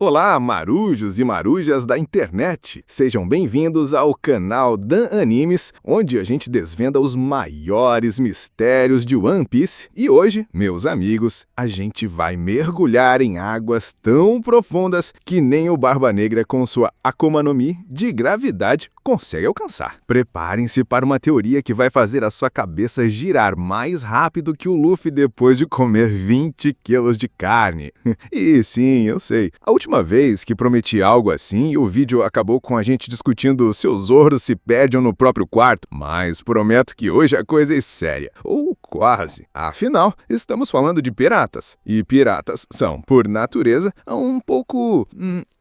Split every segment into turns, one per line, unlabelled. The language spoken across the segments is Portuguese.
Olá, marujos e marujas da internet! Sejam bem-vindos ao canal Dan Animes, onde a gente desvenda os maiores mistérios de One Piece. E hoje, meus amigos, a gente vai mergulhar em águas tão profundas que nem o Barba Negra com sua Akuma no Mi de gravidade consegue alcançar. Preparem-se para uma teoria que vai fazer a sua cabeça girar mais rápido que o Luffy depois de comer 20 quilos de carne. E sim, eu sei. A última vez que prometi algo assim, o vídeo acabou com a gente discutindo se os Zoros se perdem no próprio quarto, mas prometo que hoje a coisa é séria. Ou quase. Afinal, estamos falando de piratas. E piratas são, por natureza, um pouco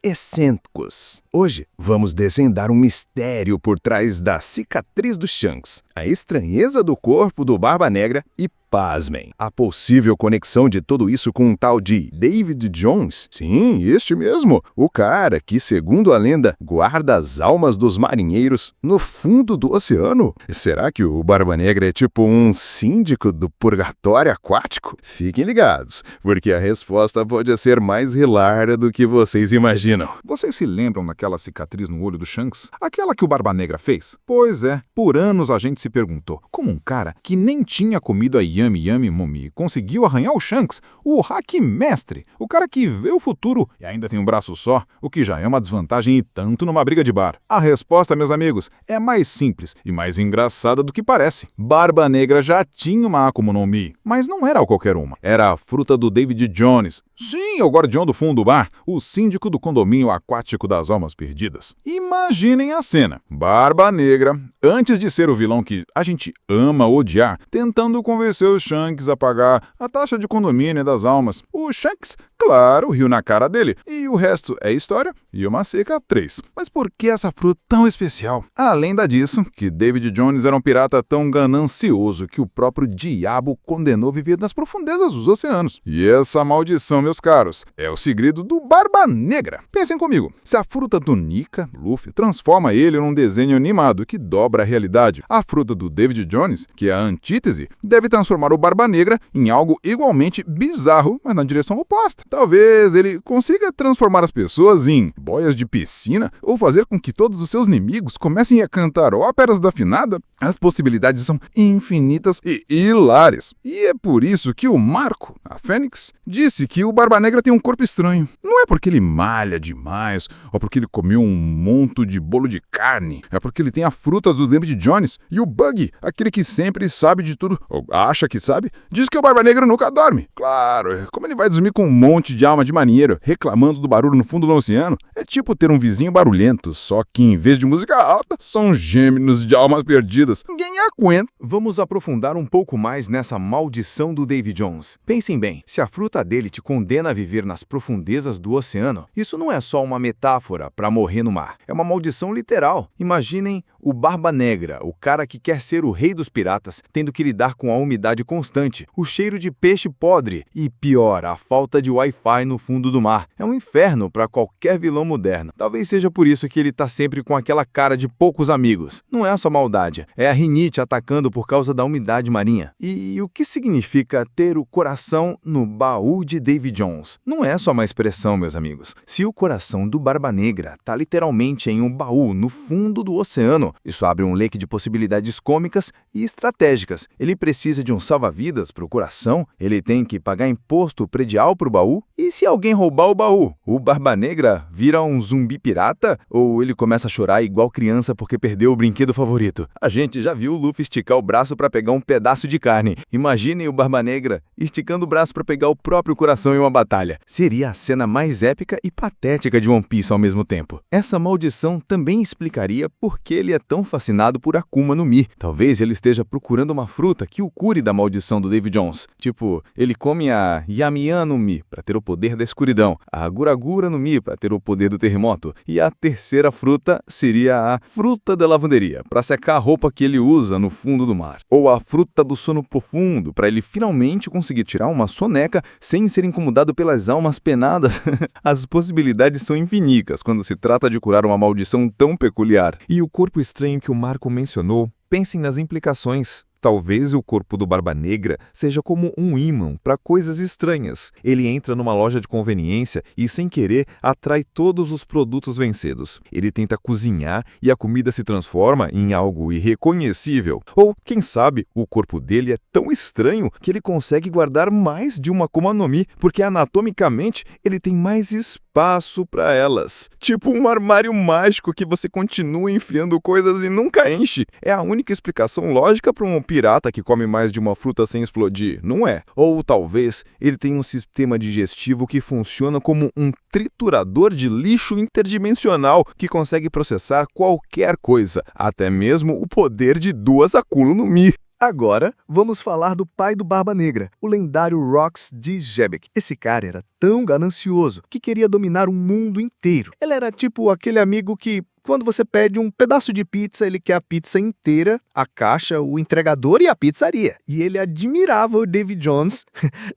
excêntricos. Hoje, vamos desvendar um mistério por trás da cicatriz do Shanks, a estranheza do corpo do Barba Negra e, pasmem, a possível conexão de tudo isso com um tal de David Jones. Sim, este mesmo, o cara que, segundo a lenda, guarda as almas dos marinheiros no fundo do oceano. Será que o Barba Negra é tipo um síndico do purgatório aquático? Fiquem ligados, porque a resposta pode ser mais hilária do que vocês imaginam.
Vocês se lembram daquela cicatriz no olho do Shanks? Aquela que o Barba Negra fez? Pois é, por anos a gente se perguntou, como um cara que nem tinha comido a Yami Yami Mumi conseguiu arranhar o Shanks, o Haki Mestre, o cara que vê o futuro e ainda tem um braço só, o que já é uma desvantagem e tanto numa briga de bar. A resposta, meus amigos, é mais simples e mais engraçada do que parece. Barba Negra já tinha uma Akuma no Mi, mas não era qualquer uma. Era a fruta do David Jones. Sim, é o guardião do fundo do bar, o síndico do condomínio aquático das almas perdidas. Imaginem a cena. Barba Negra, antes de ser o vilão que a gente ama odiar, tentando convencer o Shanks a pagar a taxa de condomínio das almas. O Shanks, claro, riu na cara dele. E o resto é história e uma cicatriz. Mas por que essa fruta tão especial? Além disso, que David Jones era um pirata tão ganancioso que o próprio diabo condenou viver nas profundezas dos oceanos. E essa maldição, meus caros, é o segredo do Barba Negra. Pensem comigo, se a fruta do Nika, Luffy, transforma ele num desenho animado que dobra a realidade, a fruta do David Jones, que é a antítese, deve transformar o Barba Negra em algo igualmente bizarro, mas na direção oposta. Talvez ele consiga transformar as pessoas em boias de piscina ou fazer com que todos os seus inimigos comecem a cantar óperas da finada. As possibilidades são infinitas e hilárias. E é por isso que o Marco, a Fênix, disse que o Barba Negra tem um corpo estranho. Não é porque ele malha demais ou porque ele comeu um monte de bolo de carne. É porque ele tem a fruta do David Jones. E o Bug, aquele que sempre sabe de tudo, ou acha que sabe, diz que o Barba Negra nunca dorme. Claro, como ele vai dormir com um monte de alma de marinheiro reclamando do barulho no fundo do oceano? É tipo ter um vizinho barulhento, só que em vez de música alta, são gêmeos de almas perdidas. Ninguém aguenta.
Vamos aprofundar um pouco mais nessa maldição do David Jones. Pensem bem, se a fruta dele te condena a viver nas profundezas do oceano, isso não é só uma metáfora para morrer no mar. É uma maldição literal. Imaginem o Barba Negra, o cara que quer ser o rei dos piratas, tendo que lidar com a umidade constante, o cheiro de peixe podre e, pior, a falta de Wi-Fi no fundo do mar. É um inferno para qualquer vilão moderno. Talvez seja por isso que ele tá sempre com aquela cara de poucos amigos. Não é só maldade, é a rinite atacando por causa da umidade marinha. E o que significa ter o coração no baú de David Jones? Não é só uma expressão, meus amigos. Se o coração do Barba Negra tá literalmente em um baú no fundo do oceano, isso abre um leque de possibilidades cômicas e estratégicas. Ele precisa de um salva-vidas para o coração? Ele tem que pagar imposto predial para o baú? E se alguém roubar o baú? O Barba Negra vira um zumbi pirata? Ou ele começa a chorar igual criança porque perdeu o brinquedo favorito? A gente já viu o Luffy esticar o braço para pegar um pedaço de carne. Imaginem o Barba Negra esticando o braço para pegar o próprio coração em uma batalha. Seria a cena mais épica e patética de One Piece ao mesmo tempo. Essa maldição também explicaria por que ele é tão fascinado por Akuma no Mi. Talvez ele esteja procurando uma fruta que o cure da maldição do David Jones. Tipo, ele come a Yamiya no Mi para ter o poder da escuridão, a Guragura no Mi para ter o poder do terremoto, e a terceira fruta seria a fruta da lavanderia, para secar a roupa que ele usa no fundo do mar. Ou a fruta do sono profundo, para ele finalmente conseguir tirar uma soneca sem ser incomodado pelas almas penadas. As possibilidades são infinitas quando se trata de curar uma maldição tão peculiar. E o corpo estranho que o Marco mencionou, pensem nas implicações.
Talvez o corpo do Barba Negra seja como um ímã para coisas estranhas. Ele entra numa loja de conveniência e, sem querer, atrai todos os produtos vencidos. Ele tenta cozinhar e a comida se transforma em algo irreconhecível. Ou, quem sabe, o corpo dele é tão estranho que ele consegue guardar mais de uma Akuma no Mi, porque anatomicamente ele tem mais espaço para elas. Tipo um armário mágico que você continua enfiando coisas e nunca enche. É a única explicação lógica para um pirata que come mais de uma fruta sem explodir, não é? Ou talvez ele tenha um sistema digestivo que funciona como um triturador de lixo interdimensional que consegue processar qualquer coisa, até mesmo o poder de 2 Akuma no Mi.
Agora, vamos falar do pai do Barba Negra, o lendário Rox de Gebec. Esse cara era tão ganancioso que queria dominar o mundo inteiro. Ele era tipo aquele amigo que, quando você pede um pedaço de pizza, ele quer a pizza inteira, a caixa, o entregador e a pizzaria. E ele admirava o Davy Jones.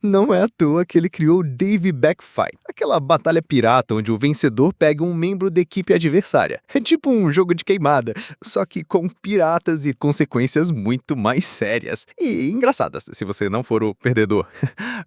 Não é à toa que ele criou o Davy Back Fight, aquela batalha pirata onde o vencedor pega um membro da equipe adversária. É tipo um jogo de queimada, só que com piratas e consequências muito mais sérias. E engraçadas, se você não for o perdedor.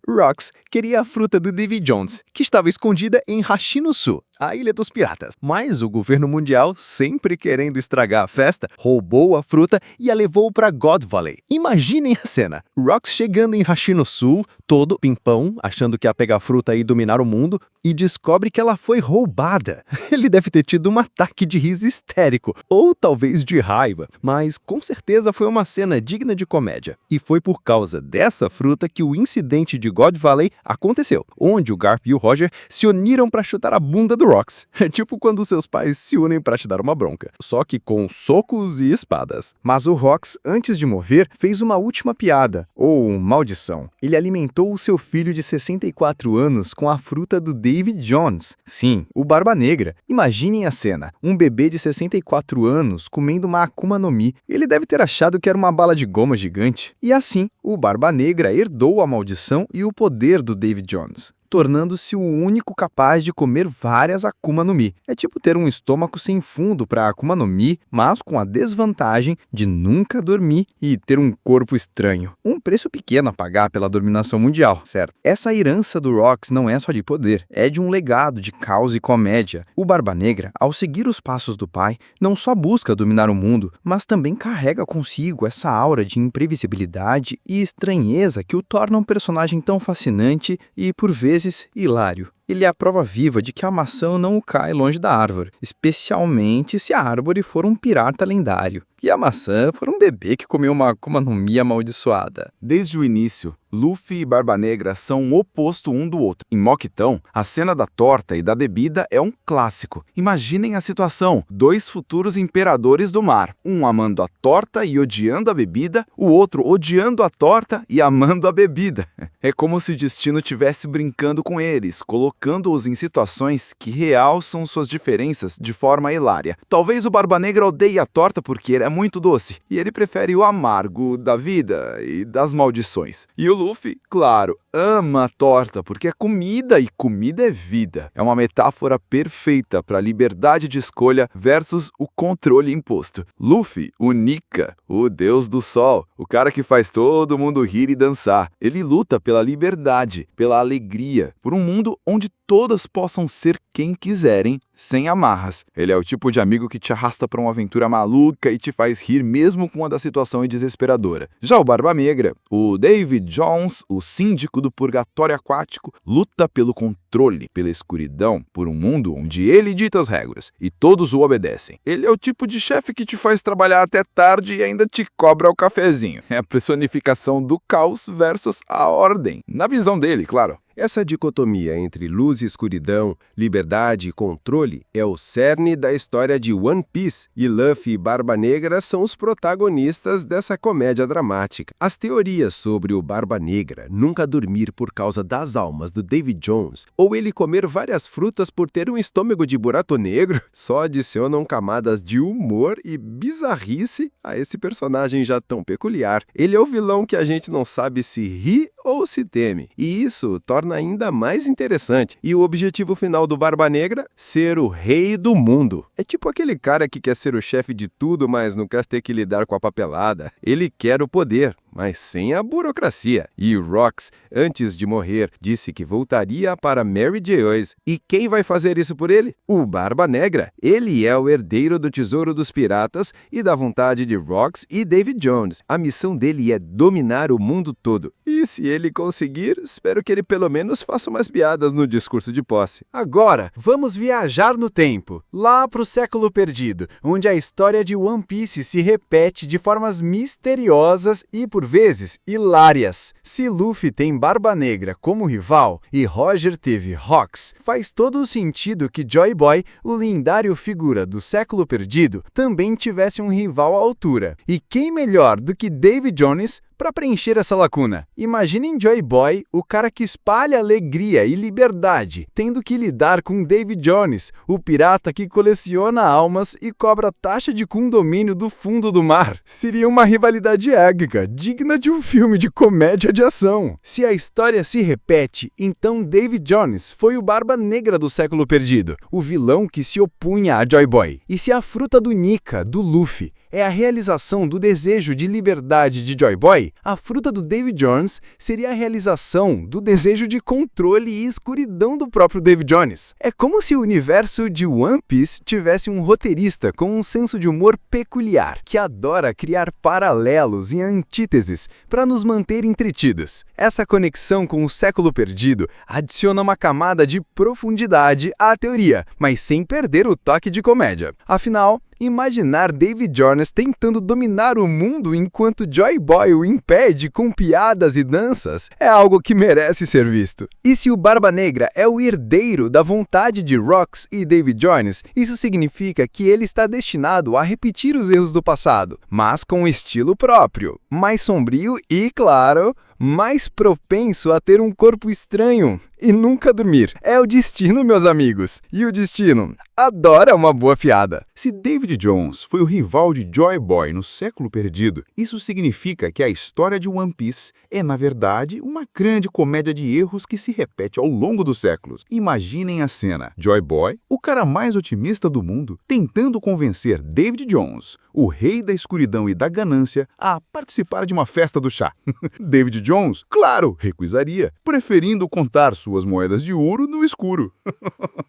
Rox queria a fruta do Davy Jones, que estava escondida em Hashino-Su, a Ilha dos Piratas. Mas o governo mundial, sempre querendo estragar a festa, roubou a fruta e a levou para God Valley. Imaginem a cena. Rox chegando em Hashino-Su, todo pimpão, achando que ia pegar a fruta e dominar o mundo, e descobre que ela foi roubada. Ele deve ter tido um ataque de riso histérico, ou talvez de raiva, mas com certeza foi uma cena digna de comédia. E foi por causa dessa fruta que o incidente de God Valley aconteceu, onde o Garp e o Roger se uniram para chutar a bunda do Rox. É tipo quando seus pais se unem para te dar uma bronca, só que com socos e espadas. Mas o Rox, antes de morrer, fez uma última piada, ou maldição. Ele alimentou o seu filho de 64 anos com a fruta do Davy Jones. Sim, o Barba Negra. Imaginem a cena. Um bebê de 64 anos comendo uma Akuma no Mi. Ele deve ter achado que era uma bala de goma gigante. E assim, o Barba Negra herdou a maldição e o poder do Davy Jones, tornando-se o único capaz de comer várias Akuma no Mi. É tipo ter um estômago sem fundo para Akuma no Mi, mas com a desvantagem de nunca dormir e ter um corpo estranho. Um preço pequeno a pagar pela dominação mundial, certo? Essa herança do Rox não é só de poder, é de um legado de caos e comédia. O Barba Negra, ao seguir os passos do pai, não só busca dominar o mundo, mas também carrega consigo essa aura de imprevisibilidade e estranheza que o torna um personagem tão fascinante e, por vezes, hilário. Ele é a prova viva de que a maçã não cai longe da árvore, especialmente se a árvore for um pirata lendário, e a maçã for um bebê que comeu uma Akuma no Mi amaldiçoada.
Desde o início, Luffy e Barba Negra são o oposto um do outro. Em Mocktown, a cena da torta e da bebida é um clássico. Imaginem a situação: 2 futuros imperadores do mar, um amando a torta e odiando a bebida, o outro odiando a torta e amando a bebida. É como se o destino estivesse brincando com eles, colocando-os em situações que realçam suas diferenças de forma hilária. Talvez o Barba Negra odeie a torta porque ele é muito doce, e ele prefere o amargo da vida e das maldições. E o Luffy, claro, ama a torta porque é comida e comida é vida. É uma metáfora perfeita para a liberdade de escolha versus o controle imposto. Luffy, o Nika, o deus do sol, o cara que faz todo mundo rir e dançar. Ele luta pela liberdade, pela alegria, por um mundo onde todas possam ser quem quiserem, sem amarras. Ele é o tipo de amigo que te arrasta para uma aventura maluca e te faz rir mesmo quando a situação é desesperadora. Já o Barba Negra, o Davy Jones, o síndico do purgatório aquático, luta pelo controle, pela escuridão, por um mundo onde ele dita as regras e todos o obedecem. Ele é o tipo de chefe que te faz trabalhar até tarde e ainda te cobra o cafezinho. É a personificação do caos versus a ordem. Na visão dele, claro.
Essa dicotomia entre luz e escuridão, liberdade e controle é o cerne da história de One Piece, e Luffy e Barba Negra são os protagonistas dessa comédia dramática. As teorias sobre o Barba Negra nunca dormir por causa das almas do Davy Jones, ou ele comer várias frutas por ter um estômago de buraco negro, só adicionam camadas de humor e bizarrice a esse personagem já tão peculiar. Ele é o vilão que a gente não sabe se ri ou se teme, e isso torna torna ainda mais interessante. E o objetivo final do Barba Negra? Ser o rei do mundo. É tipo aquele cara que quer ser o chefe de tudo, mas não quer ter que lidar com a papelada. Ele quer o poder, mas sem a burocracia. E Rox, antes de morrer, disse que voltaria para Mary Joyce. E quem vai fazer isso por ele? O Barba Negra. Ele é o herdeiro do Tesouro dos Piratas e da vontade de Rox e David Jones. A missão dele é dominar o mundo todo. E se ele conseguir, espero que ele pelo menos faça umas piadas no discurso de posse.
Agora, vamos viajar no tempo, lá para o século perdido, onde a história de One Piece se repete de formas misteriosas e, por vezes, hilárias. Se Luffy tem Barba Negra como rival e Roger teve Rox, faz todo o sentido que Joy Boy, o lendário figura do século perdido, também tivesse um rival à altura. E quem melhor do que David Jones para preencher essa lacuna? Imaginem Joy Boy, o cara que espalha alegria e liberdade, tendo que lidar com David Jones, o pirata que coleciona almas e cobra taxa de condomínio do fundo do mar. Seria uma rivalidade épica, digna de um filme de comédia de ação. Se a história se repete, então David Jones foi o Barba Negra do século perdido, o vilão que se opunha a Joy Boy. E se a fruta do Nika, do Luffy, é a realização do desejo de liberdade de Joy Boy, a fruta do David Jones seria a realização do desejo de controle e escuridão do próprio David Jones. É como se o universo de One Piece tivesse um roteirista com um senso de humor peculiar, que adora criar paralelos e antíteses para nos manter entretidos. Essa conexão com o século perdido adiciona uma camada de profundidade à teoria, mas sem perder o toque de comédia. Afinal, imaginar David Jones tentando dominar o mundo enquanto Joy Boy o impede com piadas e danças é algo que merece ser visto. E se o Barba Negra é o herdeiro da vontade de Rox e David Jones, isso significa que ele está destinado a repetir os erros do passado, mas com um estilo próprio, mais sombrio e, claro, mais propenso a ter um corpo estranho e nunca dormir. É o destino, meus amigos. E o destino adora uma boa piada.
Se David Jones foi o rival de Joy Boy no século perdido, isso significa que a história de One Piece é, na verdade, uma grande comédia de erros que se repete ao longo dos séculos. Imaginem a cena. Joy Boy, o cara mais otimista do mundo, tentando convencer David Jones, o rei da escuridão e da ganância, a participar de uma festa do chá. David Jones, claro, recusaria, preferindo contar suas moedas de ouro no escuro.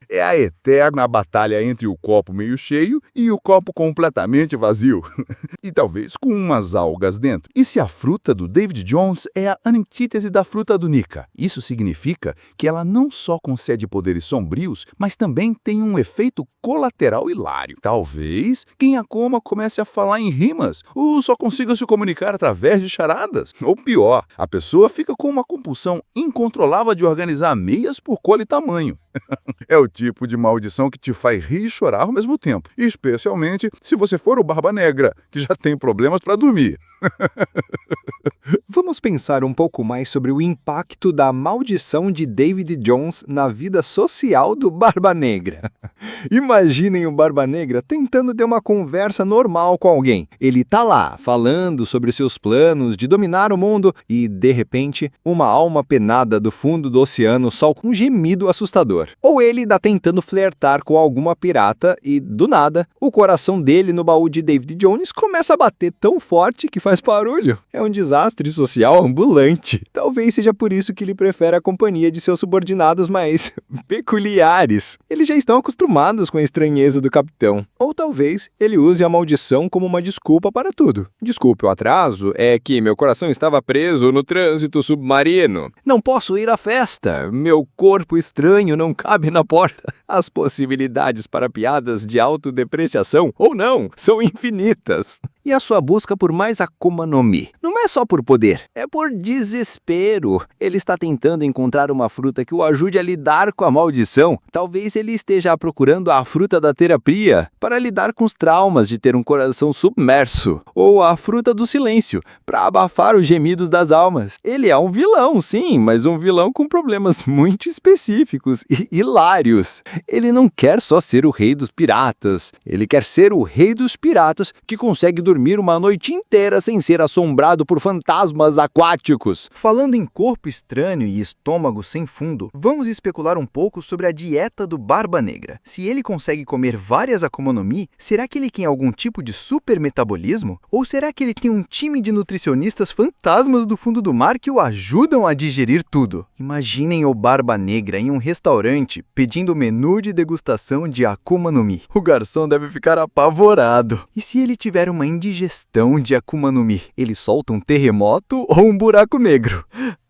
É a eterna batalha entre o copo meio cheio e o copo completamente vazio. E talvez com umas algas dentro. E se a fruta do David Jones é a antítese da fruta do Nika? Isso significa que ela não só concede poderes sombrios, mas também tem um efeito colateral hilário. Talvez quem a coma comece a falar em rimas ou só consiga se comunicar através de charadas. Ou pior, a pessoa fica com uma compulsão incontrolável de organizar meias por cor e tamanho. É o tipo de maldição que te faz rir e chorar ao mesmo tempo, especialmente se você for o Barba Negra, que já tem problemas para dormir.
Vamos pensar um pouco mais sobre o impacto da maldição de David Jones na vida social do Barba Negra. Imaginem o Barba Negra tentando ter uma conversa normal com alguém. Ele tá lá, falando sobre seus planos de dominar o mundo e, de repente, uma alma penada do fundo do oceano solta um gemido assustador. Ou ele tá tentando flertar com alguma pirata e, do nada, o coração dele no baú de David Jones começa a bater tão forte que faz barulho. É um desastre social ambulante. Talvez seja por isso que ele prefere a companhia de seus subordinados mais peculiares. Eles já estão acostumados com a estranheza do capitão. Ou talvez ele use a maldição como uma desculpa para tudo. Desculpe o atraso, é que meu coração estava preso no trânsito submarino. Não posso ir à festa. Meu corpo estranho não cabe na porta. As possibilidades para piadas de autodepreciação, ou não, são infinitas. E a sua busca por mais Akuma no Mi não é só por poder, é por desespero. Ele está tentando encontrar uma fruta que o ajude a lidar com a maldição. Talvez ele esteja procurando a fruta da terapia para lidar com os traumas de ter um coração submerso. Ou a fruta do silêncio, para abafar os gemidos das almas. Ele é um vilão, sim, mas um vilão com problemas muito específicos e hilários. Ele não quer só ser o rei dos piratas, ele quer ser o rei dos piratas que consegue dormir uma noite inteira sem ser assombrado
por fantasmas aquáticos.
Falando em corpo estranho e estômago sem fundo, vamos especular um pouco sobre a dieta do Barba Negra. Se ele consegue comer várias Akuma no Mi, será que ele tem algum tipo de supermetabolismo? Ou será que ele tem um time de nutricionistas fantasmas do fundo do mar que o ajudam a digerir tudo? Imaginem o Barba Negra em um restaurante pedindo o menu de degustação de Akuma no Mi. O garçom deve ficar apavorado. E se ele tiver uma indigestão de Akuma no Mi? Ele solta um terremoto ou um buraco negro?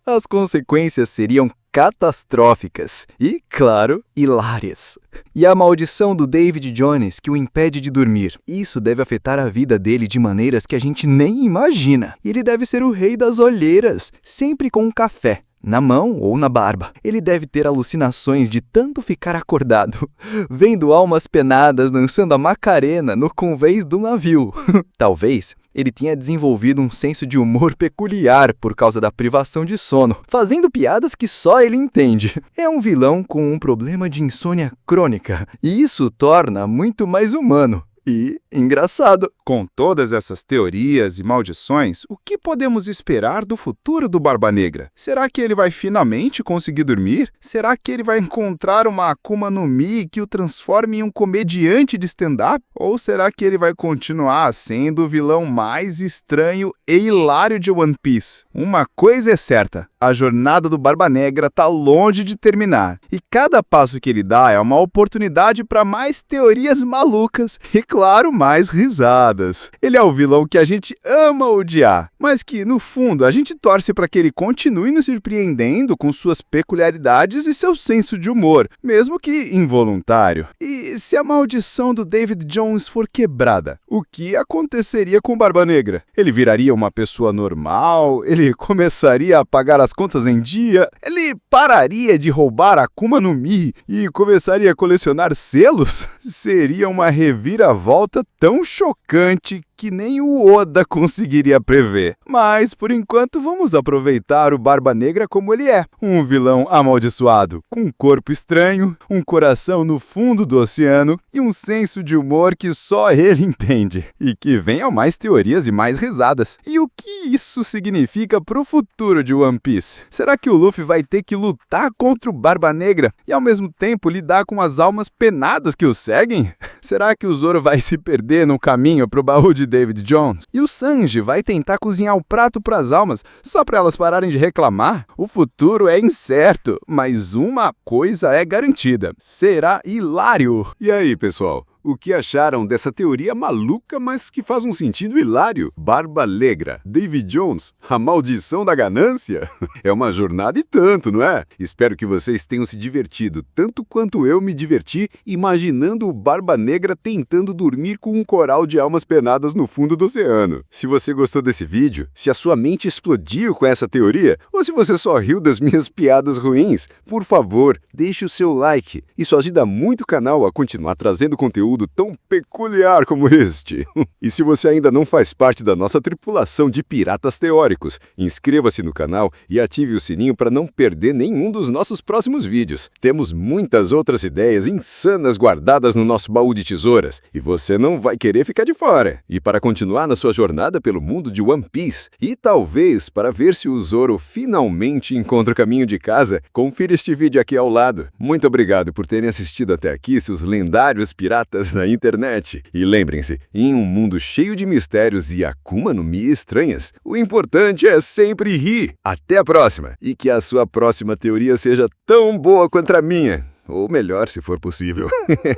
As consequências seriam catastróficas e, claro, hilárias. E a maldição do David Jones que o impede de dormir. Isso deve afetar a vida dele de maneiras que a gente nem imagina. Ele deve ser o rei das olheiras, sempre com um café na mão ou na barba. Ele deve ter alucinações de tanto ficar acordado, vendo almas penadas dançando a Macarena no convés do navio. Talvez ele tenha desenvolvido um senso de humor peculiar por causa da privação de sono, fazendo piadas que só ele entende. É um vilão com um problema de insônia crônica, e isso o torna muito mais humano. E engraçado.
Com todas essas teorias e maldições, o que podemos esperar do futuro do Barba Negra? Será que ele vai finalmente conseguir dormir? Será que ele vai encontrar uma Akuma no Mi que o transforme em um comediante de stand-up? Ou será que ele vai continuar sendo o vilão mais estranho e hilário de One Piece? Uma coisa é certa, a jornada do Barba Negra está longe de terminar. E cada passo que ele dá é uma oportunidade para mais teorias malucas e, claro, mais risadas. Ele é o vilão que a gente ama odiar, mas que, no fundo, a gente torce para que ele continue nos surpreendendo com suas peculiaridades e seu senso de humor, mesmo que involuntário. E se a maldição do David Jones for quebrada, o que aconteceria com o Barba Negra? Ele viraria uma pessoa normal? Ele começaria a pagar as contas em dia? Ele pararia de roubar Akuma no Mi e começaria a colecionar selos? Seria uma reviravolta tão chocante que nem o Oda conseguiria prever. Mas, por enquanto, vamos aproveitar o Barba Negra como ele é. Um vilão amaldiçoado, com um corpo estranho, um coração no fundo do oceano e um senso de humor que só ele entende. E que venham mais teorias e mais risadas. E o que isso significa pro futuro de One Piece? Será que o Luffy vai ter que lutar contra o Barba Negra e, ao mesmo tempo, lidar com as almas penadas que o seguem? Será que o Zoro vai se perder no caminho pro baú de David Jones? E o Sanji vai tentar cozinhar o prato para as almas só para elas pararem de reclamar? O futuro é incerto, mas uma coisa é garantida: será hilário.
E aí, pessoal? O que acharam dessa teoria maluca, mas que faz um sentido hilário? Barba Negra, David Jones, a maldição da ganância? É uma jornada e tanto, não é? Espero que vocês tenham se divertido, tanto quanto eu me diverti imaginando o Barba Negra tentando dormir com um coral de almas penadas no fundo do oceano. Se você gostou desse vídeo, se a sua mente explodiu com essa teoria, ou se você só riu das minhas piadas ruins, por favor, deixe o seu like. Isso ajuda muito o canal a continuar trazendo conteúdo tão peculiar como este. E se você ainda não faz parte da nossa tripulação de piratas teóricos, inscreva-se no canal e ative o sininho para não perder nenhum dos nossos próximos vídeos. Temos muitas outras ideias insanas guardadas no nosso baú de tesouras, e você não vai querer ficar de fora. E para continuar na sua jornada pelo mundo de One Piece, e talvez para ver se o Zoro finalmente encontra o caminho de casa, confira este vídeo aqui ao lado. Muito obrigado por terem assistido até aqui, seus lendários piratas na internet. E lembrem-se, em um mundo cheio de mistérios e Akuma no Mi estranhas, o importante é sempre rir. Até a próxima! E que a sua próxima teoria seja tão boa quanto a minha. Ou melhor, se for possível.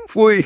Fui!